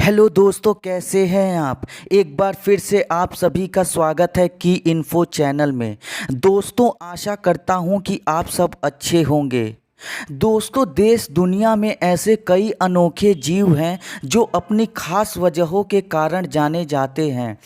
Hello दोस्तों, कैसे हैं आप। एक बार फिर से आप सभी का स्वागत है की इन्फो चैनल में। दोस्तों, आशा करता हूं कि आप सब अच्छे होंगे। दोस्तों, देश दुनिया में ऐसे कई अनोखे जीव हैं जो अपनी खास वजहों के कारण जाने जाते हैं।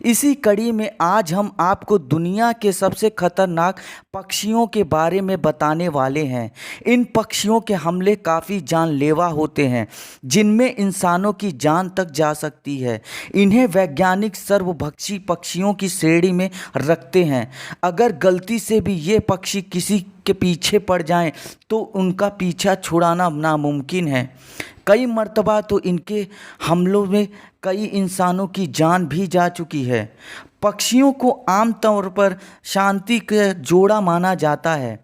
इसी कड़ी में आज हम आपको दुनिया के सबसे खतरनाक पक्षियों के बारे में बताने वाले हैं। इन पक्षियों के हमले काफ़ी जानलेवा होते हैं, जिनमें इंसानों की जान तक जा सकती है। इन्हें वैज्ञानिक सर्वभक्षी पक्षियों की श्रेणी में रखते हैं। अगर गलती से भी ये पक्षी किसी के पीछे पड़ जाएं तो उनका पीछा छुड़ाना नामुमकिन है। कई मर्तबा तो इनके हमलों में कई इंसानों की जान भी जा चुकी है। पक्षियों को आमतौर पर शांति का जोड़ा माना जाता है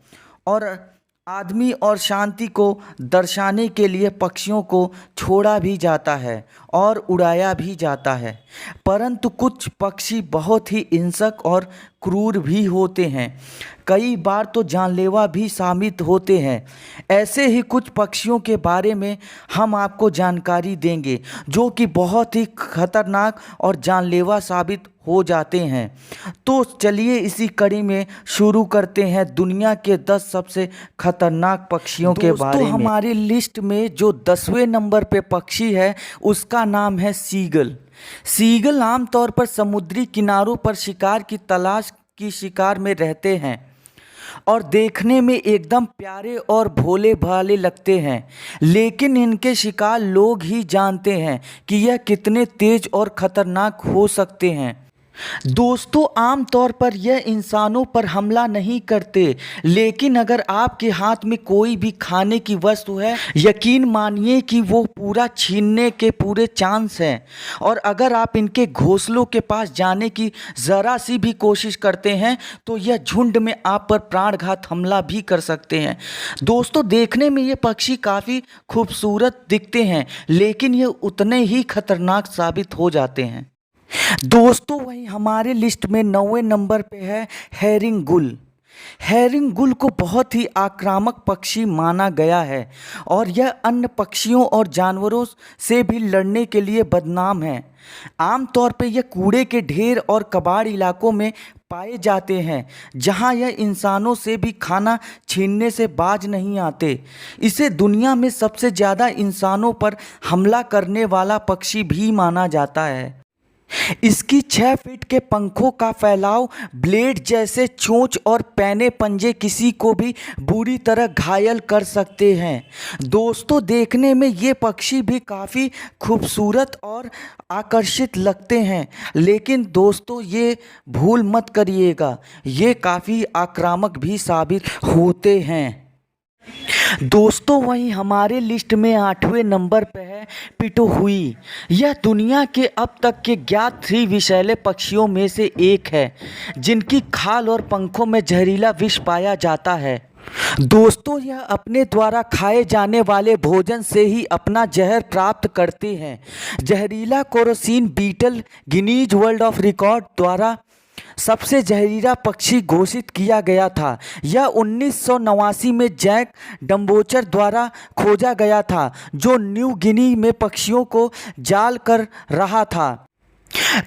और आदमी और शांति को दर्शाने के लिए पक्षियों को छोड़ा भी जाता है और उड़ाया भी जाता है। परंतु कुछ पक्षी बहुत ही हिंसक और क्रूर भी होते हैं, कई बार तो जानलेवा भी साबित होते हैं। ऐसे ही कुछ पक्षियों के बारे में हम आपको जानकारी देंगे जो कि बहुत ही खतरनाक और जानलेवा साबित हो जाते हैं। तो चलिए इसी कड़ी में शुरू करते हैं दुनिया के 10 सबसे खतरनाक पक्षियों के बारे में। हमारी लिस्ट में जो 10वें नंबर पे पक्षी है उसका नाम है सीगल। सीगल आमतौर पर समुद्री किनारों पर शिकार की तलाश की शिकार में रहते हैं और देखने में एकदम प्यारे और भोले भाले लगते हैं, लेकिन इनके शिकार लोग ही जानते हैं कि यह कितने तेज और खतरनाक हो सकते हैं। दोस्तों, आमतौर पर यह इंसानों पर हमला नहीं करते, लेकिन अगर आपके हाथ में कोई भी खाने की वस्तु है, यकीन मानिए कि वो पूरा छीनने के पूरे चांस हैं। और अगर आप इनके घोंसलों के पास जाने की ज़रा सी भी कोशिश करते हैं तो यह झुंड में आप पर प्राणघात हमला भी कर सकते हैं। दोस्तों, देखने में ये पक्षी काफ़ी खूबसूरत दिखते हैं, लेकिन ये उतने ही खतरनाक साबित हो जाते हैं। दोस्तों, वहीं हमारे लिस्ट में 9वें नंबर पे है हेरिंग गुल। हेरिंग गुल को बहुत ही आक्रामक पक्षी माना गया है और यह अन्य पक्षियों और जानवरों से भी लड़ने के लिए बदनाम है। आमतौर पे यह कूड़े के ढेर और कबाड़ इलाकों में पाए जाते हैं, जहां यह इंसानों से भी खाना छीनने से बाज नहीं आते। इसे दुनिया में सबसे ज़्यादा इंसानों पर हमला करने वाला पक्षी भी माना जाता है। इसकी 6 फीट के पंखों का फैलाव, ब्लेड जैसे चोंच और पैने पंजे किसी को भी बुरी तरह घायल कर सकते हैं। दोस्तों, देखने में ये पक्षी भी काफ़ी खूबसूरत और आकर्षित लगते हैं, लेकिन दोस्तों ये भूल मत करिएगा, ये काफ़ी आक्रामक भी साबित होते हैं। दोस्तों, वहीं हमारे लिस्ट में 8वें नंबर पर है पिटोहुई। यह दुनिया के अब तक के ज्ञात 3 विषैले पक्षियों में से एक है, जिनकी खाल और पंखों में जहरीला विष पाया जाता है। दोस्तों, यह अपने द्वारा खाए जाने वाले भोजन से ही अपना जहर प्राप्त करते हैं। जहरीला kerosene beetle Guinness world of record द्वारा सबसे जहरीला पक्षी घोषित किया गया था। यह 1989 में जैक डम्बोचर द्वारा खोजा गया था, जो न्यू गिनी में पक्षियों को जाल कर रहा था।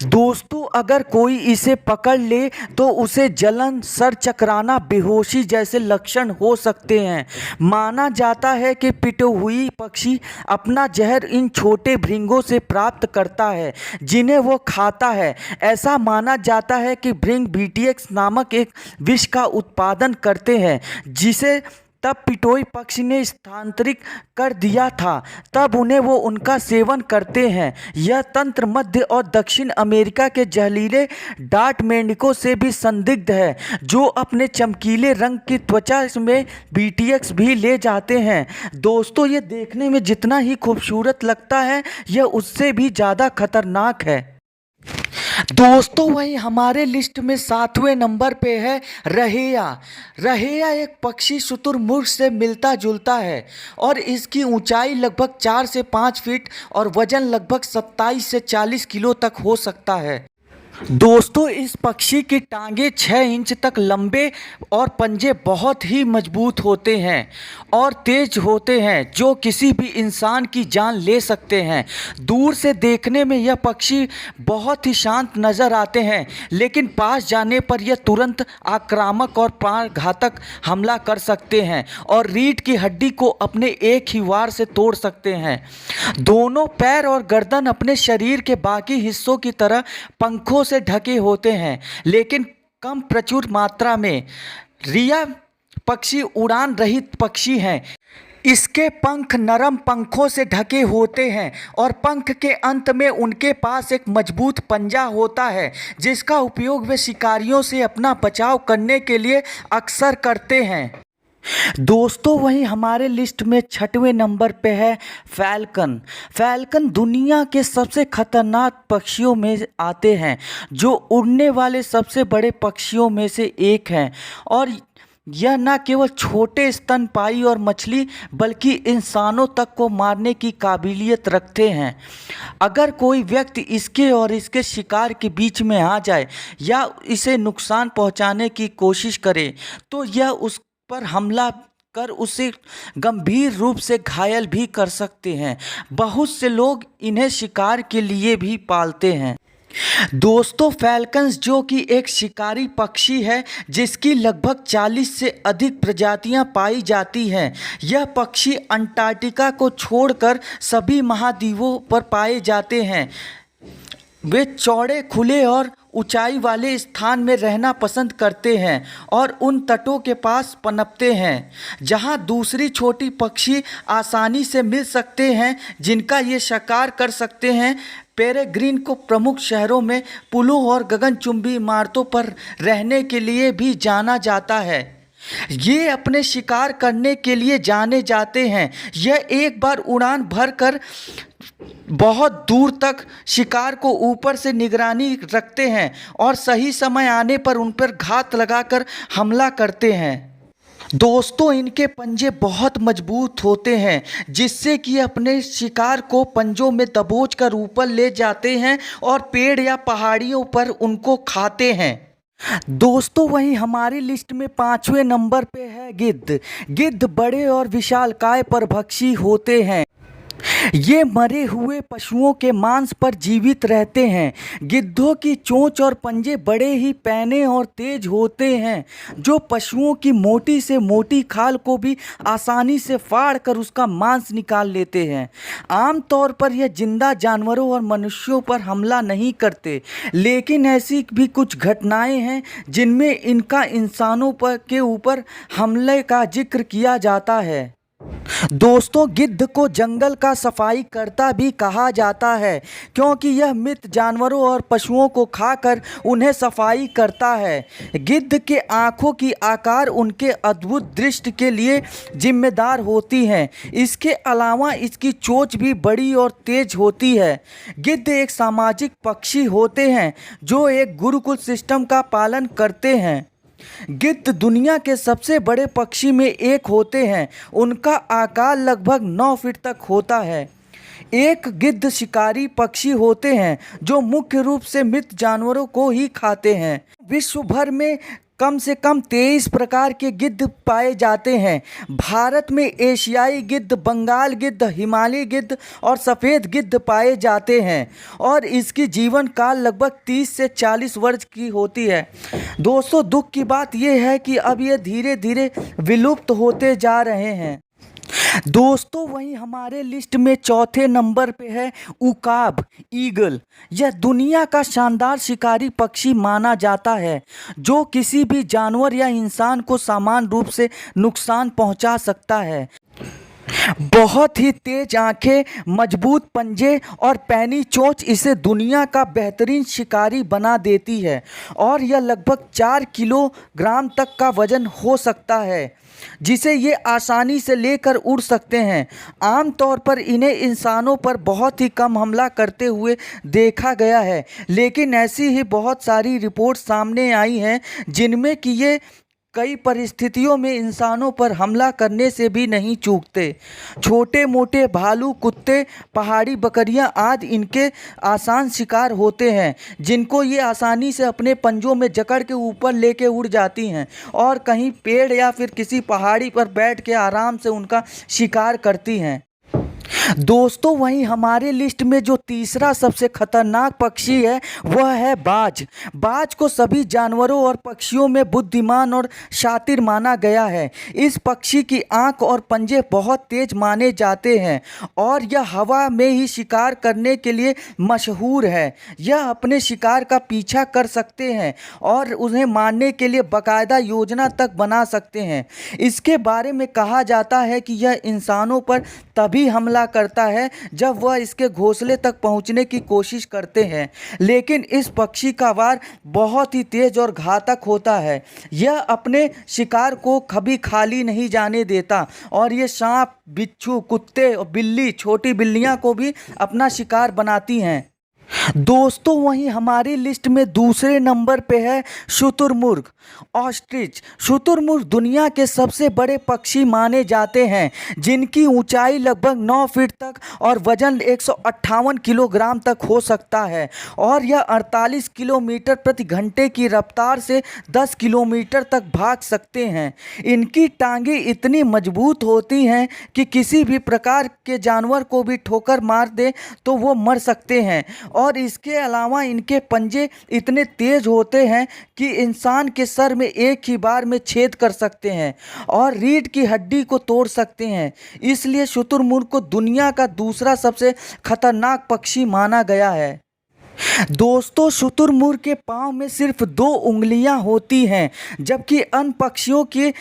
दोस्तों, अगर कोई इसे पकड़ ले तो उसे जलन, सर चकराना, बेहोशी जैसे लक्षण हो सकते हैं। माना जाता है कि पिटोहुई पक्षी अपना जहर इन छोटे भृंगों से प्राप्त करता है, जिन्हें वो खाता है। ऐसा माना जाता है कि भृंग बीटीएक्स नामक एक विष का उत्पादन करते हैं, जिसे तब पिटोई पक्षी ने स्थानांतरित कर दिया था, तब उन्हें वो उनका सेवन करते हैं। यह तंत्र मध्य और दक्षिण अमेरिका के जहरीले डार्ट मेंढकों से भी संदिग्ध है, जो अपने चमकीले रंग की त्वचा में बीटीएक्स भी ले जाते हैं। दोस्तों, ये देखने में जितना ही खूबसूरत लगता है, यह उससे भी ज़्यादा खतरनाक है। दोस्तों, वहीं हमारे लिस्ट में 7वें नंबर पे है रहेया। रहेया एक पक्षी शुतुरमुर्ग से मिलता जुलता है और इसकी ऊंचाई लगभग 4 से 5 फीट और वजन लगभग 27 से 40 किलो तक हो सकता है। दोस्तों इस पक्षी की टांगे 6 इंच तक लंबे और पंजे बहुत ही मजबूत होते हैं और तेज होते हैं जो किसी भी इंसान की जान ले सकते हैं। दूर से देखने में यह पक्षी बहुत ही शांत नज़र आते हैं, लेकिन पास जाने पर यह तुरंत आक्रामक और प्राणघातक हमला कर सकते हैं और रीढ़ की हड्डी को अपने एक ही वार से तोड़ सकते हैं। दोनों पैर और गर्दन अपने शरीर के बाकी हिस्सों की तरह पंखों से ढके होते हैं, लेकिन कम प्रचुर मात्रा में। रिया पक्षी उड़ान रहित पक्षी हैं। इसके पंख नरम पंखों से ढके होते हैं और पंख के अंत में उनके पास एक मजबूत पंजा होता है, जिसका उपयोग वे शिकारियों से अपना बचाव करने के लिए अक्सर करते हैं। दोस्तों वहीं हमारे लिस्ट में 6वें नंबर पे है फैल्कन। फैल्कन दुनिया के सबसे खतरनाक पक्षियों में आते हैं, जो उड़ने वाले सबसे बड़े पक्षियों में से एक हैं और यह न केवल छोटे स्तनपायी और मछली बल्कि इंसानों तक को मारने की काबिलियत रखते हैं। अगर कोई व्यक्ति इसके और इसके शिकार के बीच में आ जाए या इसे नुकसान पहुंचाने की कोशिश करे तो यह उस पर हमला कर उसे गंभीर रूप से घायल भी कर सकते हैं। बहुत से लोग इन्हें शिकार के लिए भी पालते हैं। दोस्तों फैल्कन्स जो कि एक शिकारी पक्षी है जिसकी लगभग 40 से अधिक प्रजातियां पाई जाती हैं। यह पक्षी अंटार्कटिका को छोड़कर सभी महाद्वीपों पर पाए जाते हैं। वे चौड़े खुले और ऊंचाई वाले स्थान में रहना पसंद करते हैं और उन तटों के पास पनपते हैं जहां दूसरी छोटी पक्षी आसानी से मिल सकते हैं, जिनका ये शिकार कर सकते हैं। पेरेग्रीन को प्रमुख शहरों में पुलों और गगनचुंबी इमारतों पर रहने के लिए भी जाना जाता है। ये अपने शिकार करने के लिए जाने जाते हैं। यह एक बार उड़ान भरकर बहुत दूर तक शिकार को ऊपर से निगरानी रखते हैं और सही समय आने पर उन पर घात लगाकर हमला करते हैं। दोस्तों इनके पंजे बहुत मजबूत होते हैं, जिससे कि अपने शिकार को पंजों में दबोचकर ऊपर ले जाते हैं और पेड़ या पहाड़ियों पर उनको खाते हैं। दोस्तों वहीं हमारी लिस्ट में 5वें नंबर पे है गिद्ध। गिद्ध बड़े और विशालकाय परभक्षी होते हैं। ये मरे हुए पशुओं के मांस पर जीवित रहते हैं। गिद्धों की चोंच और पंजे बड़े ही पैने और तेज होते हैं, जो पशुओं की मोटी से मोटी खाल को भी आसानी से फाड़ कर उसका मांस निकाल लेते हैं। आमतौर पर यह जिंदा जानवरों और मनुष्यों पर हमला नहीं करते, लेकिन ऐसी भी कुछ घटनाएं हैं जिनमें इनका इंसानों पर के ऊपर हमले का जिक्र किया जाता है। दोस्तों गिद्ध को जंगल का सफाई करता भी कहा जाता है, क्योंकि यह मृत जानवरों और पशुओं को खाकर उन्हें सफाई करता है। गिद्ध के आँखों की आकार उनके अद्भुत दृष्टि के लिए जिम्मेदार होती हैं। इसके अलावा इसकी चोंच भी बड़ी और तेज होती है। गिद्ध एक सामाजिक पक्षी होते हैं जो एक गुरुकुल सिस्टम का पालन करते हैं। गिद्ध दुनिया के सबसे बड़े पक्षी में एक होते हैं। उनका आकार लगभग 9 फीट तक होता है। एक गिद्ध शिकारी पक्षी होते हैं जो मुख्य रूप से मृत जानवरों को ही खाते हैं। विश्व भर में कम से कम 23 प्रकार के गिद्ध पाए जाते हैं। भारत में एशियाई गिद्ध, बंगाल गिद्ध, हिमालयी गिद्ध और सफ़ेद गिद्ध पाए जाते हैं और इसकी जीवन काल लगभग 30 से 40 वर्ष की होती है। दोस्तों दुख की बात यह है कि अब ये धीरे धीरे विलुप्त होते जा रहे हैं। दोस्तों वहीं हमारे लिस्ट में 4थे नंबर पे है उकाब, ईगल। यह दुनिया का शानदार शिकारी पक्षी माना जाता है, जो किसी भी जानवर या इंसान को समान रूप से नुकसान पहुंचा सकता है। बहुत ही तेज आंखें, मजबूत पंजे और पैनी चोंच इसे दुनिया का बेहतरीन शिकारी बना देती है और यह लगभग 4 किलोग्राम तक का वजन हो सकता है, जिसे ये आसानी से लेकर उड़ सकते हैं। आमतौर पर इन्हें इंसानों पर बहुत ही कम हमला करते हुए देखा गया है, लेकिन ऐसी ही बहुत सारी रिपोर्ट सामने आई हैं जिनमें कि ये कई परिस्थितियों में इंसानों पर हमला करने से भी नहीं चूकते। छोटे मोटे भालू, कुत्ते, पहाड़ी बकरियां आदि इनके आसान शिकार होते हैं, जिनको ये आसानी से अपने पंजों में जकड़ के ऊपर लेके उड़ जाती हैं और कहीं पेड़ या फिर किसी पहाड़ी पर बैठ के आराम से उनका शिकार करती हैं। दोस्तों, वहीं हमारे लिस्ट में जो तीसरा सबसे खतरनाक पक्षी है वह है बाज। बाज को सभी जानवरों और पक्षियों में बुद्धिमान और शातिर माना गया है। इस पक्षी की आंख और पंजे बहुत तेज माने जाते हैं और यह हवा में ही शिकार करने के लिए मशहूर है। यह अपने शिकार का पीछा कर सकते हैं और उन्हें मारने के लिए बाकायदा योजना तक बना सकते हैं। इसके बारे में कहा जाता है कि यह इंसानों पर तभी हमला करता है जब वह इसके घोंसले तक पहुंचने की कोशिश करते हैं, लेकिन इस पक्षी का वार बहुत ही तेज और घातक होता है। यह अपने शिकार को कभी खाली नहीं जाने देता और ये सांप, बिच्छू, कुत्ते और बिल्ली, छोटी बिल्लियां को भी अपना शिकार बनाती हैं। दोस्तों, वहीं हमारी लिस्ट में दूसरे नंबर पे है शुतुरमुर्ग, ऑस्ट्रिच। शुतुरमुर्ग दुनिया के सबसे बड़े पक्षी माने जाते हैं, जिनकी ऊंचाई लगभग 9 फीट तक और वजन 158 किलोग्राम तक हो सकता है और यह 48 किलोमीटर प्रति घंटे की रफ्तार से 10 किलोमीटर तक भाग सकते हैं। इनकी टांगें इतनी मजबूत होती हैं कि किसी भी प्रकार के जानवर को भी ठोकर मार दे तो वो मर सकते हैं और इसके अलावा इनके पंजे इतने तेज होते हैं कि इंसान के सर में एक ही बार में छेद कर सकते हैं और रीढ़ की हड्डी को तोड़ सकते हैं। इसलिए शुतुरमुर्ग को दुनिया का दूसरा सबसे खतरनाक पक्षी माना गया है। दोस्तों, शुतुरमुर्ग के पाँव में सिर्फ 2 उंगलियां होती हैं, जबकि अन्य पक्षियों की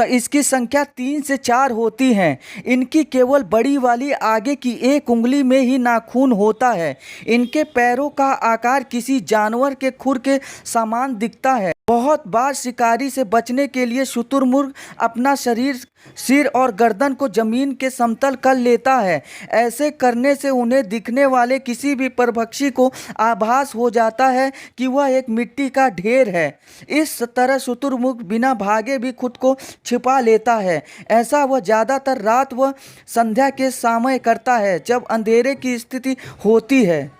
इसकी संख्या 3 से 4 होती हैं। इनकी केवल बड़ी वाली आगे की एक उंगली में ही नाखून होता है। इनके पैरों का आकार किसी जानवर के खुर के समान दिखता है। बहुत बार शिकारी से बचने के लिए शुतुरमुर्ग अपना शरीर, सिर और गर्दन को जमीन के समतल कर लेता है। ऐसे करने से उन्हें दिखने वाले किसी भी परभक्षी को आभास हो जाता है कि वह एक मिट्टी का ढेर है। इस तरह शुतुरमुर्ग बिना भागे भी खुद को छिपा लेता है। ऐसा वह ज़्यादातर रात व संध्या के समय करता है, जब अंधेरे की स्थिति होती है।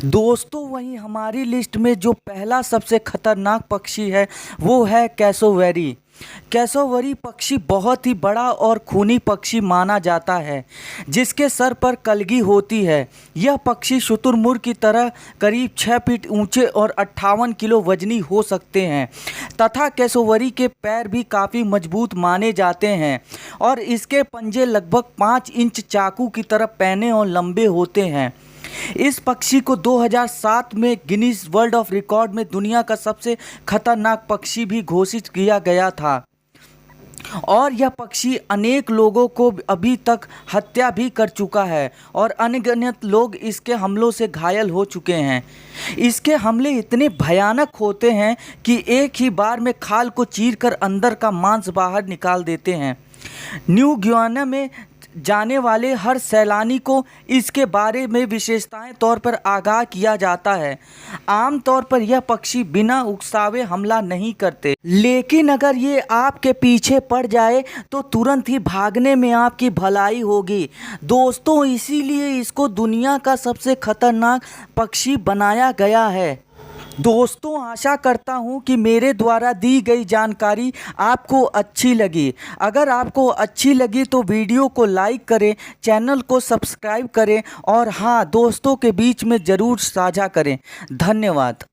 दोस्तों, वहीं हमारी लिस्ट में जो पहला सबसे खतरनाक पक्षी है वो है कैसोवेरी। कैसोवेरी पक्षी बहुत ही बड़ा और खूनी पक्षी माना जाता है, जिसके सर पर कलगी होती है। यह पक्षी शुतुरमुर्ग की तरह करीब 6 फीट ऊंचे और 58 किलो वजनी हो सकते हैं तथा कैसोवेरी के पैर भी काफ़ी मजबूत माने जाते हैं और इसके पंजे लगभग 5 इंच चाकू की तरह पैने और लंबे होते हैं। इस पक्षी को 2007 में गिनीज वर्ल्ड ऑफ रिकॉर्ड में दुनिया का सबसे खतरनाक पक्षी भी घोषित किया गया था और यह पक्षी अनेक लोगों को अभी तक हत्या भी कर चुका है और अनगिनत लोग इसके हमलों से घायल हो चुके हैं। इसके हमले इतने भयानक होते हैं कि एक ही बार में खाल को चीरकर अंदर का मांस बाहर निकाल देते हैं। न्यू गियाना में जाने वाले हर सैलानी को इसके बारे में विशेषताएं तौर पर आगाह किया जाता है। आमतौर पर यह पक्षी बिना उकसावे हमला नहीं करते, लेकिन अगर ये आपके पीछे पड़ जाए तो तुरंत ही भागने में आपकी भलाई होगी। दोस्तों, इसीलिए इसको दुनिया का सबसे खतरनाक पक्षी बनाया गया है। दोस्तों, आशा करता हूँ कि मेरे द्वारा दी गई जानकारी आपको अच्छी लगी। अगर आपको अच्छी लगी तो वीडियो को लाइक करें, चैनल को सब्सक्राइब करें और हाँ, दोस्तों के बीच में ज़रूर साझा करें। धन्यवाद।